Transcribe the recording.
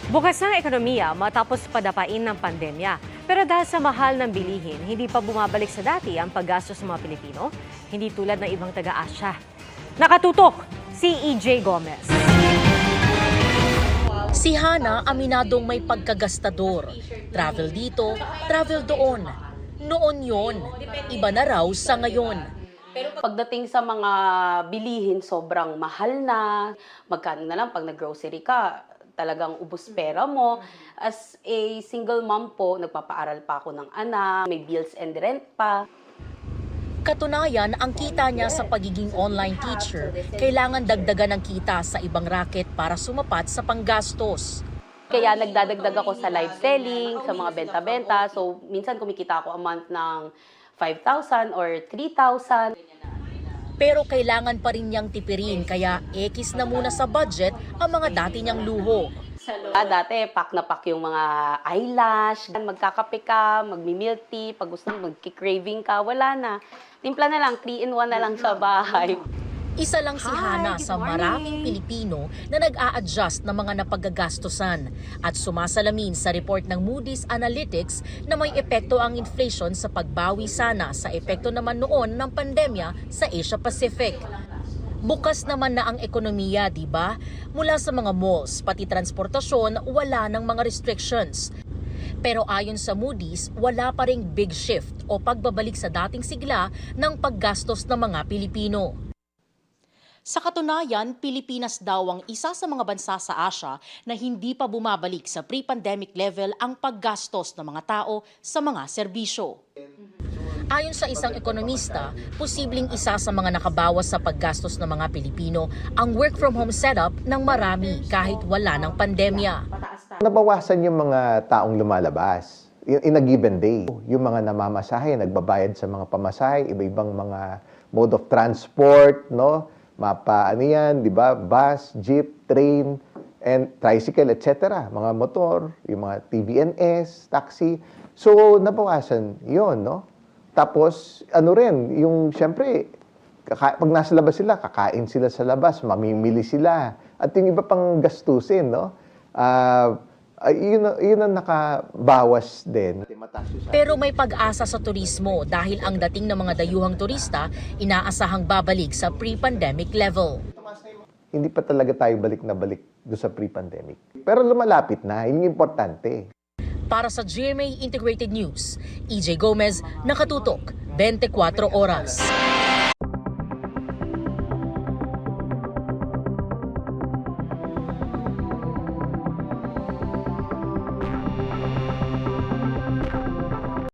Bukas ng ekonomiya matapos padapain ng pandemya. Pero dahil sa mahal ng bilihin, hindi pa bumabalik sa dati ang paggastos ng mga Pilipino, hindi tulad ng ibang taga-Asya. Nakatutok si EJ Gomez. Si Hana aminadong may pagkagastador. Travel dito, travel doon. Noon yon, iba na raw sa ngayon. Pero pagdating sa mga bilihin, sobrang mahal na. Magkano na lang pag nag-grocery ka, talagang ubos pera mo. As a single mom po, nagpapaaral pa ako ng anak, may bills and rent pa. Katunayan, ang kita niya sa pagiging online teacher, kailangan dagdagan ng kita sa ibang racket para sumapat sa panggastos. Kaya nagdadagdag ako sa live selling, sa mga benta-benta. So, minsan kumikita ako a month ng 5,000 or 3,000. Pero kailangan pa rin niyang tipirin, kaya ekis na muna sa budget ang mga dati niyang luho. Dati, pack na pack yung mga eyelash. Magkakape ka, magmi-milk tea. Pag gusto mo, magki-craving ka, wala na. Timpla na lang, 3-in-1 na lang sa bahay. Isa lang si Hana sa maraming Pilipino na nag-a-adjust ng mga napagagastusan at sumasalamin sa report ng Moody's Analytics na may epekto ang inflation sa pagbawi sana sa epekto naman noon ng pandemya sa Asia Pacific. Bukas naman na ang ekonomiya, di ba? Mula sa mga malls, pati transportasyon, wala ng mga restrictions. Pero ayon sa Moody's, wala pa ring big shift o pagbabalik sa dating sigla ng paggastos ng mga Pilipino. Sa katunayan, Pilipinas daw ang isa sa mga bansa sa Asia na hindi pa bumabalik sa pre-pandemic level ang paggastos ng mga tao sa mga serbisyo. Ayon sa isang ekonomista, posibleng isa sa mga nakabawas sa paggastos ng mga Pilipino ang work-from-home setup ng marami kahit wala ng pandemya. Nabawasan yung mga taong lumalabas in a given day. Yung mga namamasahe, nagbabayad sa mga pamasahe, iba-ibang mga mode of transport, no? Ano yan, di ba? Bus, jeep, train, and tricycle, etc. Mga motor, yung mga TBNS, taxi. So, nabawasan yun, no? Tapos, ano rin, yung siyempre, pag nasa labas sila, kakain sila sa labas, mamimili sila. At yung iba pang gastusin, no? Yun ang nakabawas din. Pero may pag-asa sa turismo dahil ang dating ng mga dayuhang turista inaasahang babalik sa pre-pandemic level. Hindi pa talaga tayo balik na balik doon sa pre-pandemic. Pero lumalapit na, yun yung importante. Para sa GMA Integrated News, EJ Gomez, Nakatutok, 24 Oras.